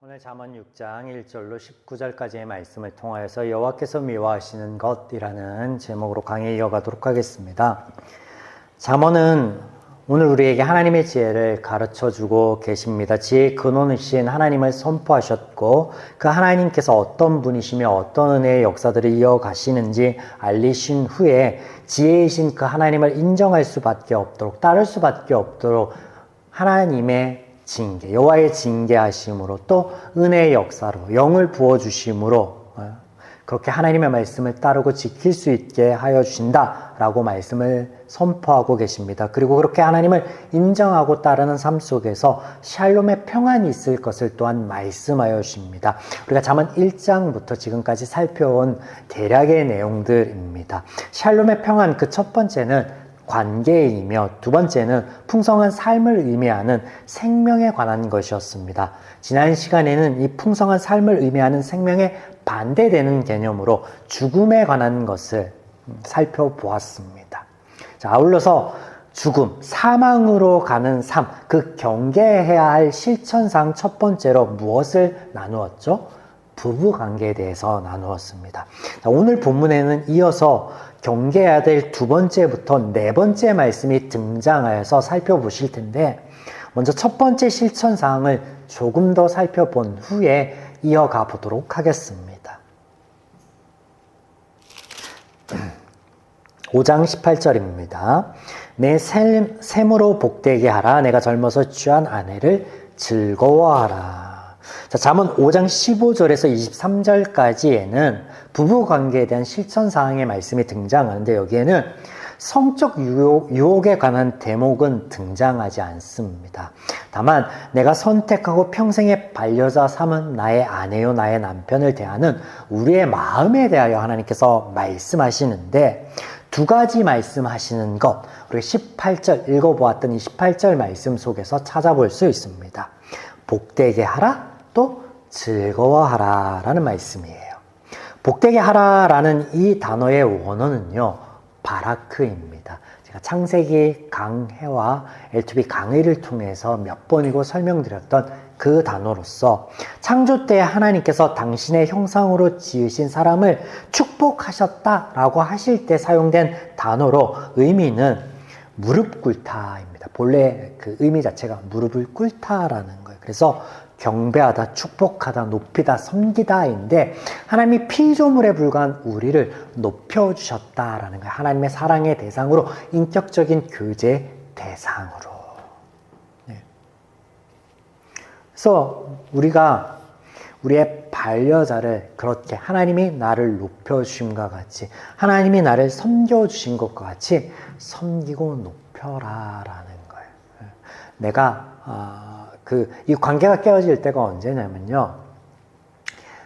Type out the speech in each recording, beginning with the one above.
오늘 잠언 6장 1절로 19절까지의 말씀을 통하여서 여호와께서 미워하시는 것이라는 제목으로 강의 이어가도록 하겠습니다. 잠언은 오늘 우리에게 하나님의 지혜를 가르쳐주고 계십니다. 지혜의 근원이신 하나님을 선포하셨고 그 하나님께서 어떤 분이시며 어떤 은혜의 역사들을 이어가시는지 알리신 후에 지혜이신 그 하나님을 인정할 수밖에 없도록, 따를 수밖에 없도록 하나님의 징계, 여호와의 징계하심으로 또 은혜의 역사로 영을 부어주심으로 그렇게 하나님의 말씀을 따르고 지킬 수 있게 하여 주신다라고 말씀을 선포하고 계십니다. 그리고 그렇게 하나님을 인정하고 따르는 삶 속에서 샬롬의 평안이 있을 것을 또한 말씀하여 주십니다. 우리가 잠언 1장부터 지금까지 살펴온 대략의 내용들입니다. 샬롬의 평안, 그 첫 번째는 관계이며 두 번째는 풍성한 삶을 의미하는 생명에 관한 것이었습니다. 지난 시간에는 이 풍성한 삶을 의미하는 생명에 반대되는 개념으로 죽음에 관한 것을 살펴보았습니다. 자, 아울러서 죽음, 사망으로 가는 삶, 그 경계해야 할 실천상 첫 번째로 무엇을 나누었죠? 부부관계에 대해서 나누었습니다. 자, 오늘 본문에는 이어서 경계해야 될 두 번째부터 네 번째 말씀이 등장하여서 살펴보실 텐데, 먼저 첫 번째 실천사항을 조금 더 살펴본 후에 이어가 보도록 하겠습니다. 5장 18절입니다. 내 샘으로 복되게 하라. 내가 젊어서 취한 아내를 즐거워하라. 자, 잠언 5장 15절에서 23절까지에는 부부관계에 대한 실천사항의 말씀이 등장하는데 여기에는 성적 유혹에 관한 대목은 등장하지 않습니다. 다만 내가 선택하고 평생의 반려자 삼은 나의 아내요 나의 남편을 대하는 우리의 마음에 대하여 하나님께서 말씀하시는데 두 가지 말씀하시는 것, 우리가 18절 읽어보았던 이 18절 말씀 속에서 찾아볼 수 있습니다. 복되게 하라, 또 즐거워하라 라는 말씀이에요. 복되게 하라 라는 이 단어의 원어는요, 바라크입니다. 제가 창세기 강해와 L2B 강의를 통해서 몇 번이고 설명드렸던 그 단어로서 창조 때 하나님께서 당신의 형상으로 지으신 사람을 축복하셨다라고 하실 때 사용된 단어로 의미는 무릎 꿇다입니다. 본래 그 의미 자체가 무릎을 꿇다라는 거예요. 그래서 경배하다, 축복하다, 높이다, 섬기다인데 하나님이 피조물에 불과한 우리를 높여주셨다라는 거예요. 하나님의 사랑의 대상으로, 인격적인 교제 대상으로. 네. 그래서 우리가 우리의 반려자를 그렇게 하나님이 나를 높여주심과 같이, 하나님이 나를 섬겨주신 것과 같이 섬기고 높여라라는 거예요. 내가 이 관계가 깨어질 때가 언제냐면요,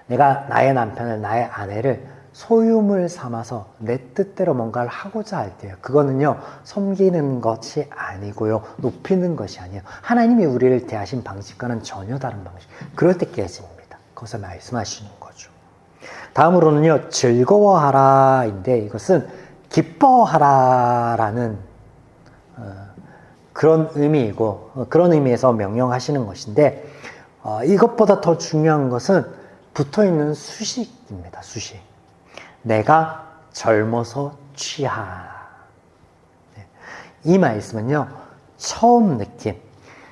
내가 나의 남편을, 나의 아내를 소유물 삼아서 내 뜻대로 뭔가를 하고자 할 때요, 그거는요 섬기는 것이 아니고요, 높이는 것이 아니에요. 하나님이 우리를 대하신 방식과는 전혀 다른 방식, 그럴 때 깨집니다. 그것을 말씀하시는 거죠. 다음으로는요, 즐거워하라인데 이것은 기뻐하라라는 그런 의미이고, 그런 의미에서 명령하시는 것인데, 이것보다 더 중요한 것은 붙어있는 수식입니다. 수식. 내가 젊어서 취하. 이 말씀은요, 처음 느낀,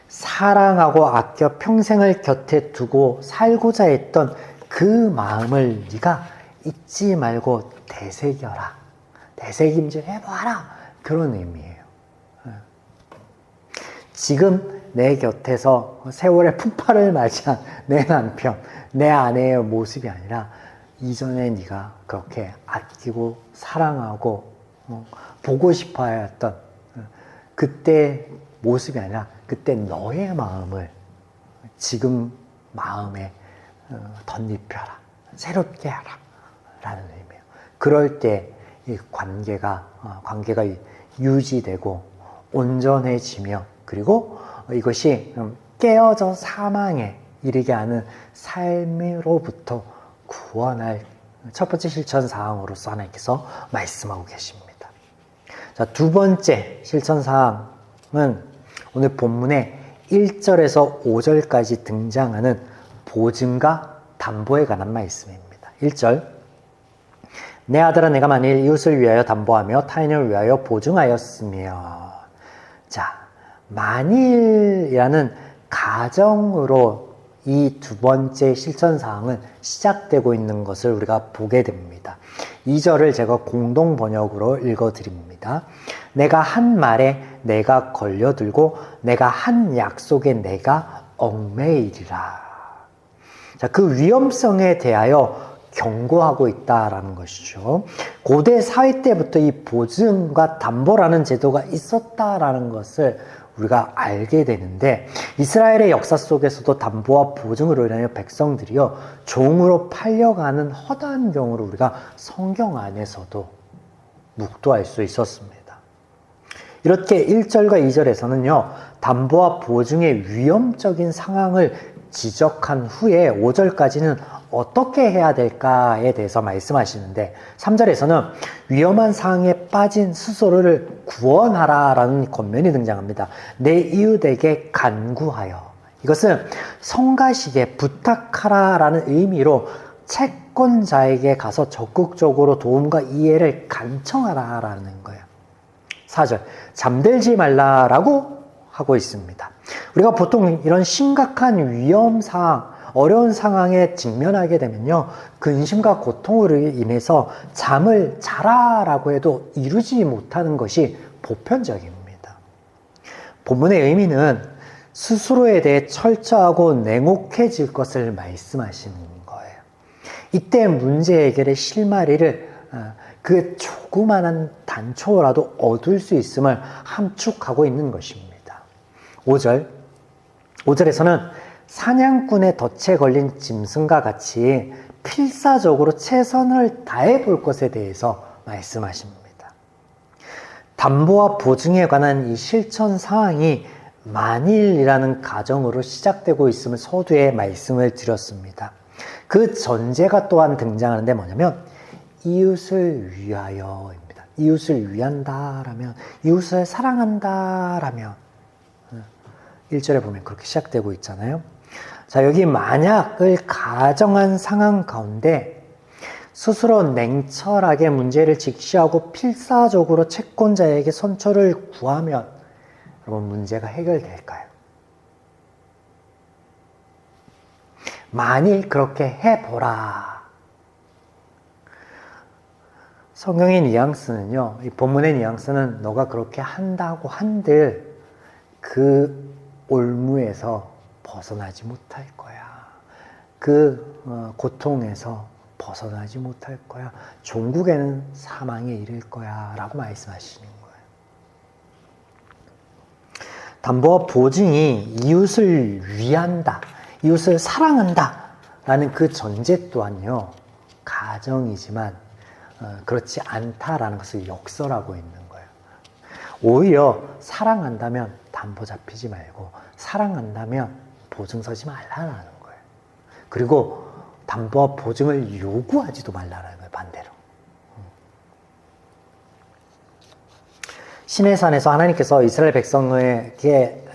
사랑하고 아껴 평생을 곁에 두고 살고자 했던 그 마음을 네가 잊지 말고 되새겨라. 되새김질 해봐라. 그런 의미예요. 지금 내 곁에서 세월의 풍파를 맞이한 내 남편, 내 아내의 모습이 아니라 이전에 네가 그렇게 아끼고 사랑하고 보고 싶어 했던 그때 모습이 아니라 그때 너의 마음을 지금 마음에 덧입혀라, 새롭게 하라 라는 의미예요. 그럴 때 이 관계가 유지되고 온전해지며, 그리고 이것이 깨어져 사망에 이르게 하는 삶으로부터 구원할 첫 번째 실천사항으로서 하나님께서 말씀하고 계십니다. 자, 두 번째 실천사항은 오늘 본문에 1절에서 5절까지 등장하는 보증과 담보에 관한 말씀입니다. 1절 내 아들아 내가 만일 이웃을 위하여 담보하며 타인을 위하여 보증하였으며 자 만일이라는 가정으로 이 두 번째 실천사항은 시작되고 있는 것을 우리가 보게 됩니다. 2절을 제가 공동 번역으로 읽어드립니다. 내가 한 말에 내가 걸려들고 내가 한 약속에 내가 얽매이리라. 자, 그 위험성에 대하여 경고하고 있다라는 것이죠. 고대 사회 때부터 이 보증과 담보라는 제도가 있었다라는 것을 우리가 알게 되는데 이스라엘의 역사 속에서도 담보와 보증으로 인하여 백성들이요 종으로 팔려가는 허다한 경우를 우리가 성경 안에서도 묵도할 수 있었습니다. 이렇게 1절과 2절에서는요 담보와 보증의 위험적인 상황을 지적한 후에 5절까지는 어떻게 해야 될까에 대해서 말씀하시는데 3절에서는 위험한 상황에 빠진 스스로를 구원하라 라는 권면이 등장합니다. 내 이웃에게 간구하여 이것은 성가시게 부탁하라 라는 의미로 채권자에게 가서 적극적으로 도움과 이해를 간청하라 라는 거예요. 4절 잠들지 말라라고 하고 있습니다. 우리가 보통 이런 심각한 위험 상황 어려운 상황에 직면하게 되면요 근심과 고통으로 인해서 잠을 자라라고 해도 이루지 못하는 것이 보편적입니다. 본문의 의미는 스스로에 대해 철저하고 냉혹해질 것을 말씀하시는 거예요. 이때 문제 해결의 실마리를 그 조그마한 단초라도 얻을 수 있음을 함축하고 있는 것입니다. 5절에서는 사냥꾼의 덫에 걸린 짐승과 같이 필사적으로 최선을 다해 볼 것에 대해서 말씀하십니다. 담보와 보증에 관한 이 실천 사항이 만일이라는 가정으로 시작되고 있음을 서두에 말씀을 드렸습니다. 그 전제가 또한 등장하는데 뭐냐면 이웃을 위하여입니다. 이웃을 위한다라면 이웃을 사랑한다라면 1절에 보면 그렇게 시작되고 있잖아요. 자, 여기 만약을 가정한 상황 가운데 스스로 냉철하게 문제를 직시하고 필사적으로 채권자에게 선처를 구하면 여러분 문제가 해결될까요? 만일 그렇게 해보라. 성경의 뉘앙스는요, 이 본문의 뉘앙스는 너가 그렇게 한다고 한들 그 올무에서 벗어나지 못할 거야. 그 고통에서 벗어나지 못할 거야. 종국에는 사망에 이를 거야. 라고 말씀하시는 거예요. 담보와 보증이 이웃을 위한다. 이웃을 사랑한다. 라는 그 전제 또한요. 가정이지만 그렇지 않다라는 것을 역설하고 있는 거예요. 오히려 사랑한다면 담보 잡히지 말고 사랑한다면 보증 서지 말라는 거예요. 그리고 담보와 보증을 요구하지도 말라는 거예요. 반대로. 시내산에서 하나님께서 이스라엘 백성에게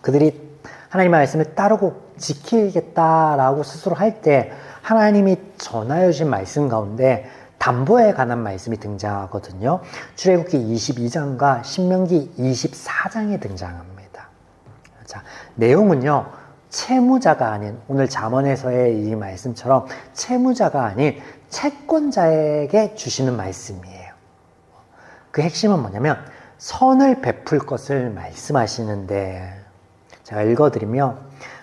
그들이 하나님의 말씀을 따르고 지키겠다라고 스스로 할 때 하나님이 전하여 주신 말씀 가운데 담보에 관한 말씀이 등장하거든요. 출애굽기 22장과 신명기 24장에 등장합니다. 자, 내용은요. 채무자가 아닌 오늘 잠언에서의 이 말씀처럼 채무자가 아닌 채권자에게 주시는 말씀이에요. 그 핵심은 뭐냐면 선을 베풀 것을 말씀하시는데 제가 읽어드리며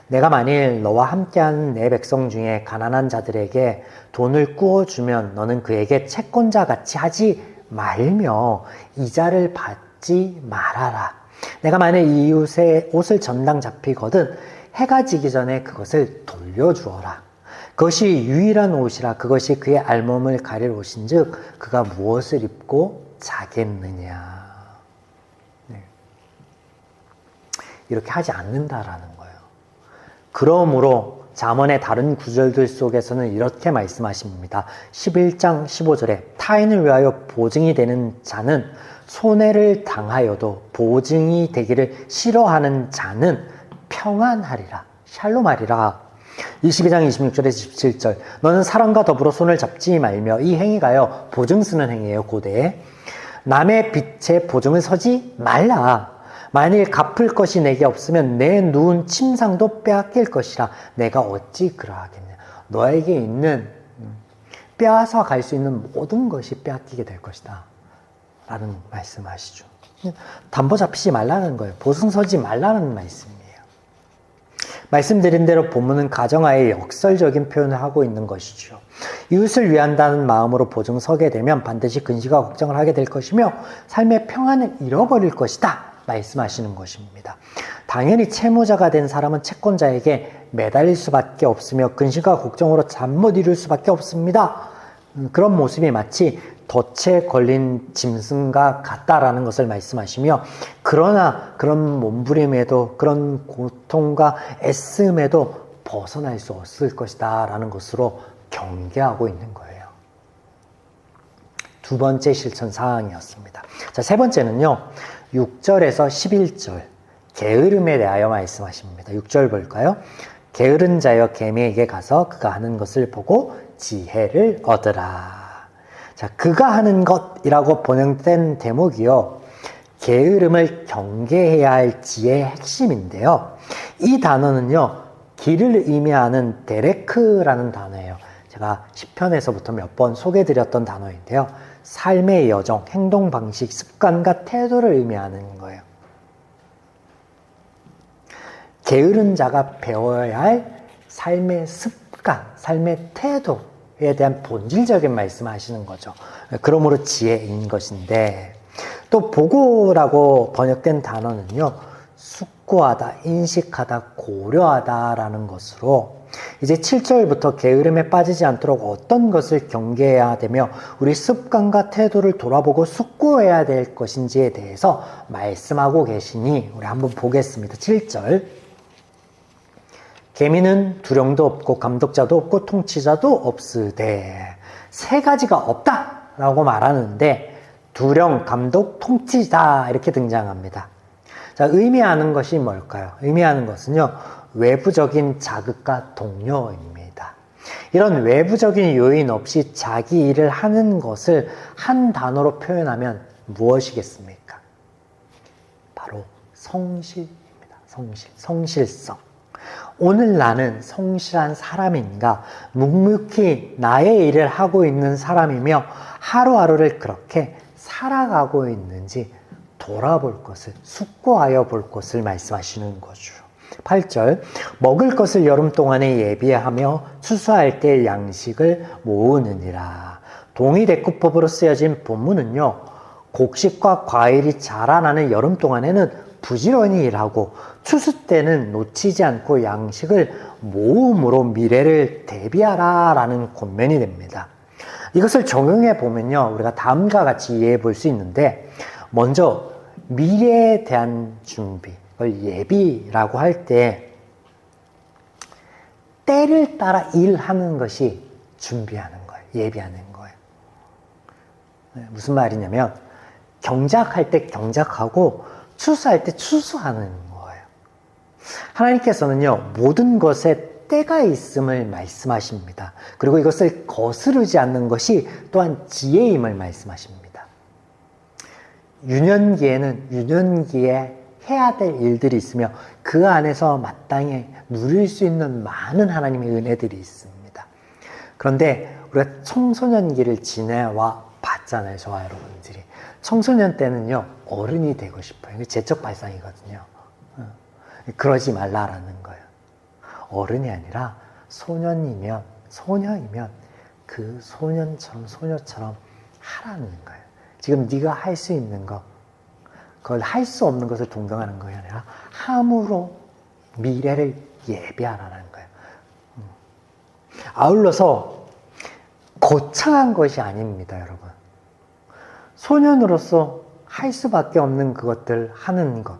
내가 만일 너와 함께한 내 백성 중에 가난한 자들에게 돈을 꾸어주면 너는 그에게 채권자 같이 하지 말며 이자를 받지 말아라. 내가 만일 이웃의 옷을 전당 잡히거든 해가 지기 전에 그것을 돌려주어라. 그것이 유일한 옷이라 그것이 그의 알몸을 가릴 옷인즉 그가 무엇을 입고 자겠느냐. 네. 이렇게 하지 않는다라는 거예요. 그러므로 잠언의 다른 구절들 속에서는 이렇게 말씀하십니다. 11장 15절에 타인을 위하여 보증이 되는 자는 손해를 당하여도 보증이 되기를 싫어하는 자는 평안하리라. 샬롬하리라. 22장 26절에서 27절. 너는 사람과 더불어 손을 잡지 말며 이 행위가요. 보증 쓰는 행위예요. 고대에. 남의 빚에 보증을 서지 말라. 만일 갚을 것이 내게 없으면 내 누운 침상도 빼앗길 것이라. 내가 어찌 그러하겠냐. 너에게 있는 빼앗아 갈 수 있는 모든 것이 빼앗기게 될 것이다. 라는 말씀하시죠. 담보 잡히지 말라는 거예요. 보증 서지 말라는 말씀이에요. 말씀드린 대로 본문은 가정하에 역설적인 표현을 하고 있는 것이죠. 이웃을 위한다는 마음으로 보증 서게 되면 반드시 근심과 걱정을 하게 될 것이며 삶의 평안을 잃어버릴 것이다. 말씀하시는 것입니다. 당연히 채무자가 된 사람은 채권자에게 매달릴 수밖에 없으며 근심과 걱정으로 잠 못 이룰 수밖에 없습니다. 그런 모습이 마치 덫에 걸린 짐승과 같다라는 것을 말씀하시며 그러나 그런 몸부림에도 그런 고통과 애씀에도 벗어날 수 없을 것이다 라는 것으로 경계하고 있는 거예요. 두 번째 실천 사항이었습니다. 자, 세 번째는요. 6절에서 11절 게으름에 대하여 말씀하십니다. 6절 볼까요? 게으른 자여 개미에게 가서 그가 하는 것을 보고 지혜를 얻으라. 자, 그가 하는 것이라고 번역된 대목이요. 게으름을 경계해야 할 지혜의 핵심인데요. 이 단어는요. 길을 의미하는 데레크라는 단어예요. 제가 시편에서부터 몇 번 소개해드렸던 단어인데요. 삶의 여정, 행동 방식, 습관과 태도를 의미하는 거예요. 게으른 자가 배워야 할 삶의 습관, 삶의 태도에 대한 본질적인 말씀을 하시는 거죠. 그러므로 지혜인 것인데 또 보고라고 번역된 단어는요. 숙고하다, 인식하다, 고려하다라는 것으로 이제 7절부터 게으름에 빠지지 않도록 어떤 것을 경계해야 되며 우리 습관과 태도를 돌아보고 숙고해야 될 것인지에 대해서 말씀하고 계시니 우리 한번 보겠습니다. 7절 개미는 두령도 없고 감독자도 없고 통치자도 없으되 세 가지가 없다라고 말하는데 두령, 감독, 통치자 이렇게 등장합니다. 자, 의미하는 것이 뭘까요? 의미하는 것은요. 외부적인 자극과 동료입니다. 이런 외부적인 요인 없이 자기 일을 하는 것을 한 단어로 표현하면 무엇이겠습니까? 바로 성실입니다. 성실성. 오늘 나는 성실한 사람인가? 묵묵히 나의 일을 하고 있는 사람이며 하루하루를 그렇게 살아가고 있는지 돌아볼 것을, 숙고하여 볼 것을 말씀하시는 거죠. 8절 먹을 것을 여름 동안에 예비하며 추수할 때 양식을 모으느니라. 동의대꾸법으로 쓰여진 본문은요. 곡식과 과일이 자라나는 여름 동안에는 부지런히 일하고 추수 때는 놓치지 않고 양식을 모음으로 미래를 대비하라 라는 권면이 됩니다. 이것을 적용해 보면요. 우리가 다음과 같이 이해해 볼 수 있는데 먼저 미래에 대한 준비, 그걸 예비라고 할 때 때를 따라 일하는 것이 준비하는 거예요. 예비하는 거예요. 무슨 말이냐면 경작할 때 경작하고 추수할 때 추수하는 거예요. 하나님께서는요. 모든 것에 때가 있음을 말씀하십니다. 그리고 이것을 거스르지 않는 것이 또한 지혜임을 말씀하십니다. 유년기에는 유년기에 해야 될 일들이 있으며 그 안에서 마땅히 누릴 수 있는 많은 하나님의 은혜들이 있습니다. 그런데 우리가 청소년기를 지내와 봤잖아요. 저와 여러분들이. 청소년 때는요. 어른이 되고 싶어요. 이게 제적 발상이거든요. 그러지 말라라는 거예요. 어른이 아니라 소년이면 소녀이면 그 소년처럼 소녀처럼 하라는 거예요. 지금 네가 할 수 있는 거 그걸 할 수 없는 것을 동경하는 것이 아니라 함으로 미래를 예비하라는 거예요. 아울러서 거창한 것이 아닙니다, 여러분. 소년으로서 할 수밖에 없는 그것들 하는 것.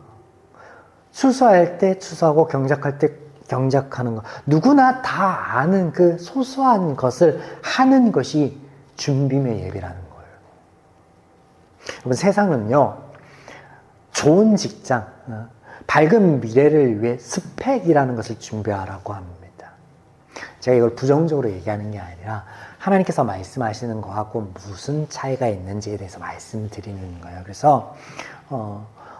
추수할 때 추수하고 경작할 때 경작하는 것. 누구나 다 아는 그 소소한 것을 하는 것이 준비의 예비라는 거예요. 여러분, 세상은요, 좋은 직장, 밝은 미래를 위해 스펙이라는 것을 준비하라고 합니다. 제가 이걸 부정적으로 얘기하는 게 아니라 하나님께서 말씀하시는 거하고 무슨 차이가 있는지에 대해서 말씀드리는 거예요. 그래서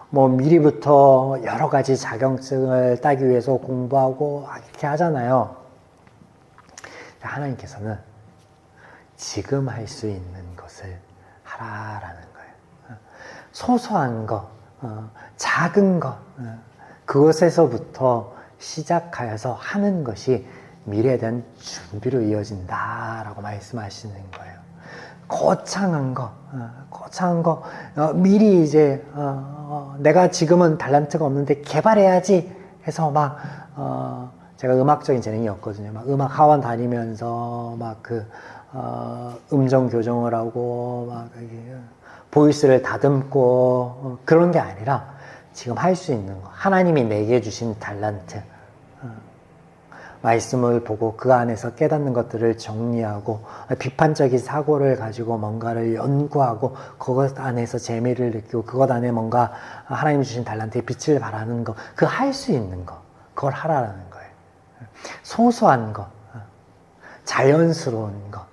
뭐 미리부터 여러 가지 자격증을 따기 위해서 공부하고 이렇게 하잖아요. 하나님께서는 지금 할 수 있는 것을 하라라는 거예요. 소소한 거, 작은 거, 그것에서부터 시작하여서 하는 것이 미래에 대한 준비로 이어진다라고 말씀하시는 거예요. 거창한 거, 미리 이제, 내가 지금은 달란트가 없는데 개발해야지 해서 제가 음악적인 재능이 없거든요. 막 음악 학원 다니면서 음정 교정을 하고, 보이스를 다듬고, 그런 게 아니라 지금 할 수 있는 거. 하나님이 내게 주신 달란트. 말씀을 보고 그 안에서 깨닫는 것들을 정리하고 비판적인 사고를 가지고 뭔가를 연구하고 그것 안에서 재미를 느끼고 그것 안에 뭔가 하나님이 주신 달란트에 빛을 발하는 거, 그 할 수 있는 거, 그걸 하라는 거예요. 소소한 거, 자연스러운 거,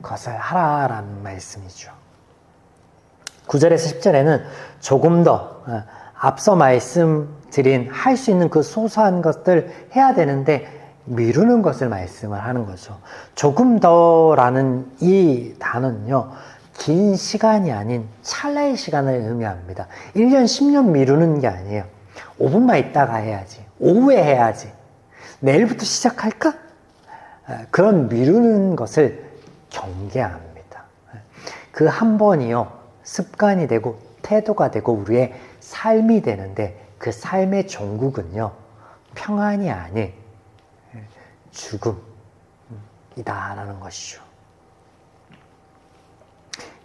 그것을 하라라는 말씀이죠. 9절에서 10절에는 조금 더 앞서 말씀드린 할 수 있는 그 소소한 것들 해야 되는데 미루는 것을 말씀을 하는 거죠. 조금 더라는 이 단어는요, 긴 시간이 아닌 찰나의 시간을 의미합니다. 1년, 10년 미루는 게 아니에요. 5분만 있다가 해야지. 오후에 해야지. 내일부터 시작할까? 그런 미루는 것을 경계합니다. 그 한 번이요, 습관이 되고 태도가 되고 우리의 삶이 되는데 그 삶의 종국은요, 평안이 아닌 죽음이다라는 것이죠.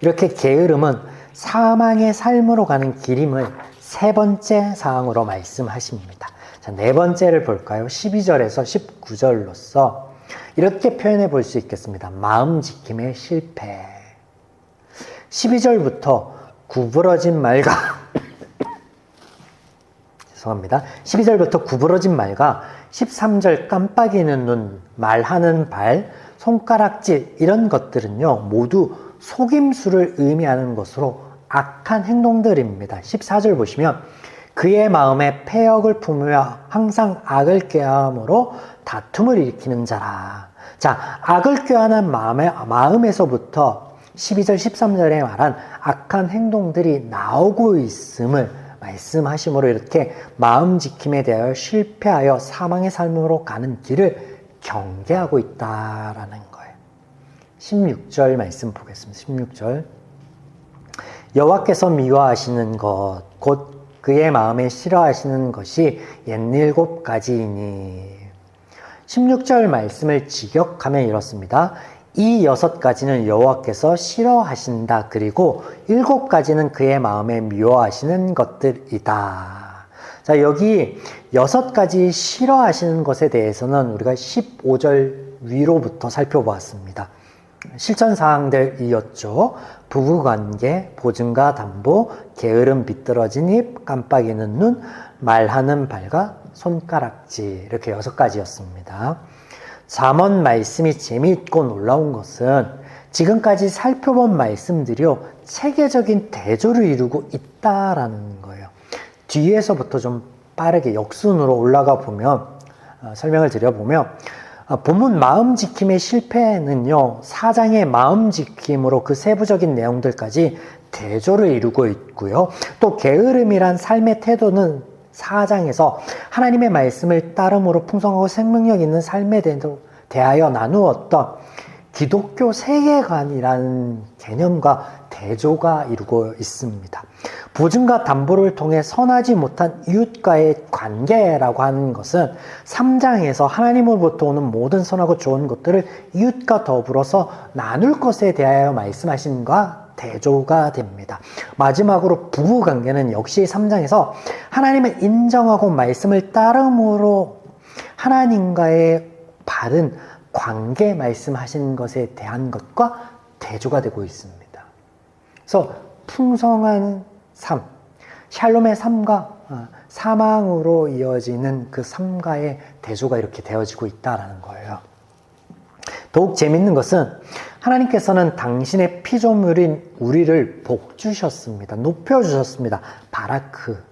이렇게 게으름은 사망의 삶으로 가는 길임을 세 번째 사항으로 말씀하십니다. 자, 네 번째를 볼까요? 12절에서 19절로서 이렇게 표현해 볼 수 있겠습니다. 마음 지킴의 실패. 12절부터 구부러진 말과 죄송합니다. 12절부터 구부러진 말과 13절 깜빡이는 눈, 말하는 발, 손가락질 이런 것들은요, 모두 속임수를 의미하는 것으로 악한 행동들입니다. 14절 보시면 그의 마음에 패역을 품으며 항상 악을 꾀함으로 다툼을 일으키는 자라. 자, 악을 꾀하는 마음에서부터 12절, 13절에 말한 악한 행동들이 나오고 있음을 말씀하심으로 이렇게 마음 지킴에 대하여 실패하여 사망의 삶으로 가는 길을 경계하고 있다라는 거예요. 16절 말씀 보겠습니다. 16절 여호와께서 미워하시는 것 곧 그의 마음에 싫어하시는 것이 옛일곱 가지이니 16절 말씀을 직역하면 이렇습니다. 이 6가지는 여호와께서 싫어하신다. 그리고 7가지는 그의 마음에 미워하시는 것들이다. 자, 여기 6가지 싫어하시는 것에 대해서는 우리가 15절 위로부터 살펴보았습니다. 실천사항들이었죠. 부부관계, 보증과 담보, 게으름 비뚤어진 입, 깜빡이는 눈, 말하는 발과 손가락질 이렇게 6가지였습니다. 잠언 말씀이 재미있고 놀라운 것은 지금까지 살펴본 말씀들이요 체계적인 대조를 이루고 있다라는 거예요. 뒤에서부터 좀 빠르게 역순으로 올라가 보면 설명을 드려보면 본문 마음 지킴의 실패는요 4장의 마음 지킴으로 그 세부적인 내용들까지 대조를 이루고 있고요. 또 게으름이란 삶의 태도는 4장에서 하나님의 말씀을 따름으로 풍성하고 생명력 있는 삶에 대하여 나누었던 기독교 세계관이라는 개념과 대조가 이루고 있습니다. 보증과 담보를 통해 선하지 못한 이웃과의 관계라고 하는 것은 3장에서 하나님으로부터 오는 모든 선하고 좋은 것들을 이웃과 더불어서 나눌 것에 대하여 말씀하신 것과 대조가 됩니다. 마지막으로 부부관계는 역시 3장에서 하나님을 인정하고 말씀을 따름으로 하나님과의 바른 관계 말씀하신 것에 대한 것과 대조가 되고 있습니다. 그래서 풍성한 삶, 샬롬의 삶과 사망으로 이어지는 그 삶과의 대조가 이렇게 되어지고 있다는 거예요. 더욱 재밌는 것은 하나님께서는 당신의 피조물인 우리를 복주셨습니다. 높여주셨습니다. 바라크.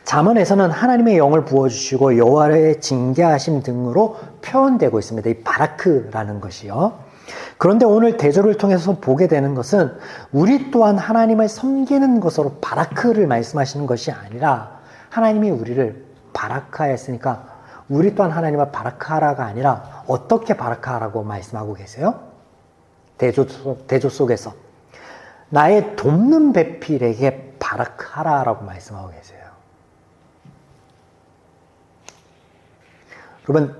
잠언에서는 하나님의 영을 부어주시고 여호와의 징계하심 등으로 표현되고 있습니다. 이 바라크라는 것이요. 그런데 오늘 대조를 통해서 보게 되는 것은 우리 또한 하나님을 섬기는 것으로 바라크를 말씀하시는 것이 아니라 하나님이 우리를 바라크하였으니까 우리 또한 하나님을 바라크하라가 아니라 어떻게 바라크하라고 말씀하고 계세요? 대조 속에서 나의 돕는 배필에게 바라크하라라고 말씀하고 계세요. 여러분,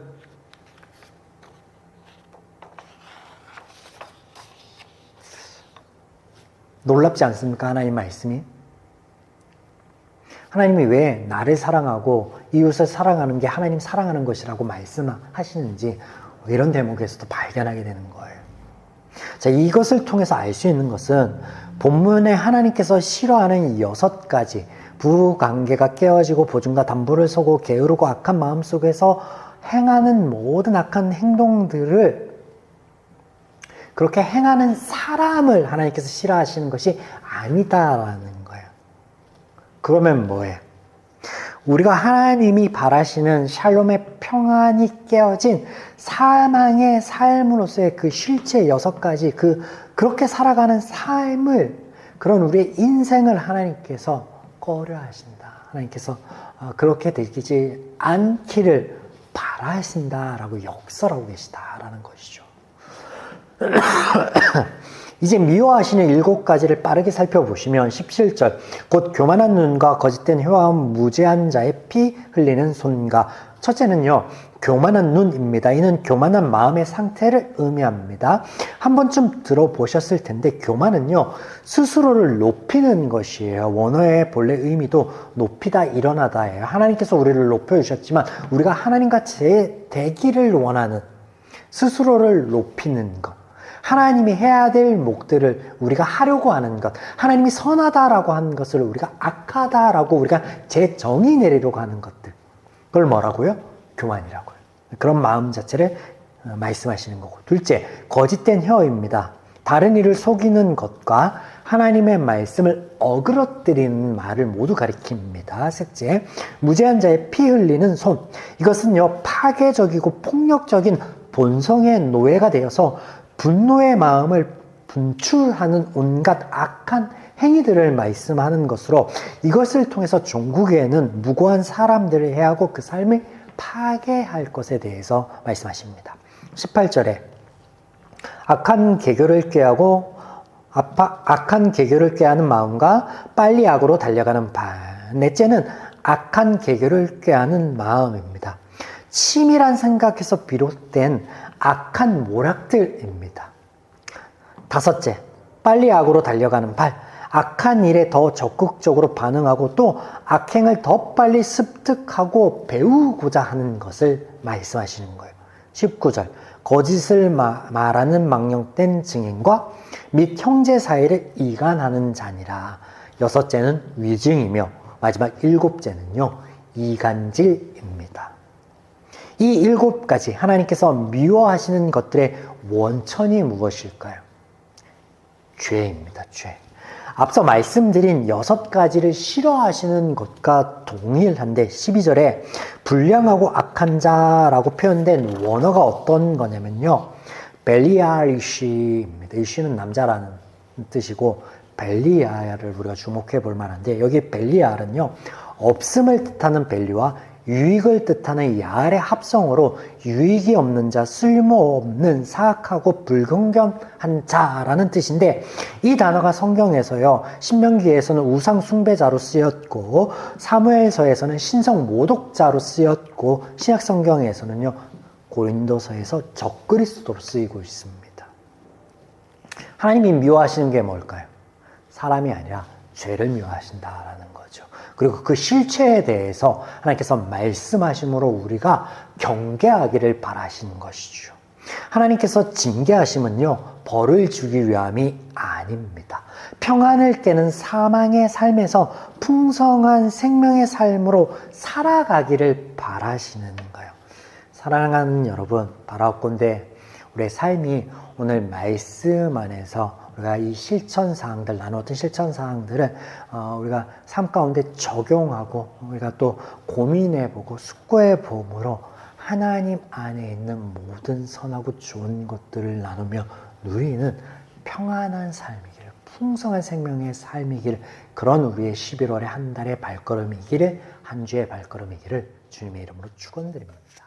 놀랍지 않습니까? 하나님 말씀이. 하나님이 왜 나를 사랑하고 이웃을 사랑하는 게 하나님 사랑하는 것이라고 말씀하시는지 이런 대목에서도 발견하게 되는 거예요. 자, 이것을 통해서 알 수 있는 것은 본문에 하나님께서 싫어하는 6가지 부부관계가 깨어지고 보증과 담보를 서고 게으르고 악한 마음 속에서 행하는 모든 악한 행동들을 그렇게 행하는 사람을 하나님께서 싫어하시는 것이 아니다라는 거예요. 그러면 뭐예요? 우리가 하나님이 바라시는 샬롬의 평안이 깨어진 사망의 삶으로서의 그 실체 6가지 그렇게 살아가는 삶을 그런 우리의 인생을 하나님께서 꺼려 하신다. 하나님께서 그렇게 되지 않기를 바라신다라고 역설하고 계시다라는 것이죠. 이제 미워하시는 7가지를 빠르게 살펴보시면 17절 곧 교만한 눈과 거짓된 혀와 무죄한 자의 피 흘리는 손과 첫째는요 교만한 눈입니다. 이는 교만한 마음의 상태를 의미합니다. 한 번쯤 들어보셨을 텐데 교만은요 스스로를 높이는 것이에요. 원어의 본래 의미도 높이다 일어나다예요. 하나님께서 우리를 높여주셨지만 우리가 하나님과 되기를 원하는 스스로를 높이는 것, 하나님이 해야 될 목들을 우리가 하려고 하는 것, 하나님이 선하다라고 하는 것을 우리가 악하다라고 우리가 재정의 내리려고 하는 것들, 그걸 뭐라고요? 교만이라고요. 그런 마음 자체를 말씀하시는 거고. 둘째, 거짓된 혀입니다. 다른 이를 속이는 것과 하나님의 말씀을 어그러뜨리는 말을 모두 가리킵니다. 셋째, 무죄한 자의 피 흘리는 손. 이것은요 파괴적이고 폭력적인 본성의 노예가 되어서 분노의 마음을 분출하는 온갖 악한 행위들을 말씀하는 것으로 이것을 통해서 종국에는 무고한 사람들을 해하고 그 삶을 파괴할 것에 대해서 말씀하십니다. 18절에 악한 계교를 꾀하는 마음과 빨리 악으로 달려가는 발. 넷째는 악한 계교를 꾀하는 마음입니다. 치밀한 생각에서 비롯된 악한 모략들입니다. 다섯째, 빨리 악으로 달려가는 발. 악한 일에 더 적극적으로 반응하고 또 악행을 더 빨리 습득하고 배우고자 하는 것을 말씀하시는 거예요. 19절, 거짓을 말하는 망령된 증인과 및 형제 사이를 이간하는 자니라. 여섯째는 위증이며 마지막 7째는요 이간질입니다. 이 7가지 하나님께서 미워하시는 것들의 원천이 무엇일까요? 죄입니다. 죄. 앞서 말씀드린 6가지를 싫어하시는 것과 동일한데 12절에 불량하고 악한 자라고 표현된 원어가 어떤 거냐면요 벨리알이시입니다. 이시는 남자라는 뜻이고 벨리알을 우리가 주목해 볼 만한데 여기 벨리알은요 없음을 뜻하는 벨리와 유익을 뜻하는 야알의 합성어로 유익이 없는 자, 쓸모없는 사악하고 불경건한 자라는 뜻인데 이 단어가 성경에서요 신명기에서는 우상 숭배자로 쓰였고 사무엘서에서는 신성 모독자로 쓰였고 신약 성경에서는요 고린도서에서 적그리스도로 쓰이고 있습니다. 하나님이 미워하시는 게 뭘까요? 사람이 아니라 죄를 미워하신다라는 거죠. 그리고 그 실체에 대해서 하나님께서 말씀하심으로 우리가 경계하기를 바라시는 것이죠. 하나님께서 징계하심은요 벌을 주기 위함이 아닙니다. 평안을 깨는 사망의 삶에서 풍성한 생명의 삶으로 살아가기를 바라시는 거예요. 사랑하는 여러분, 바라옵건대 우리의 삶이 오늘 말씀 안에서 우리가 이 실천사항들, 나누었던 실천사항들을 우리가 삶 가운데 적용하고 우리가 또 고민해보고 숙고해봄으로 하나님 안에 있는 모든 선하고 좋은 것들을 나누며 누리는 평안한 삶이기를, 풍성한 생명의 삶이기를, 그런 우리의 11월의 한 달의 발걸음이기를, 한 주의 발걸음이기를 주님의 이름으로 축원드립니다.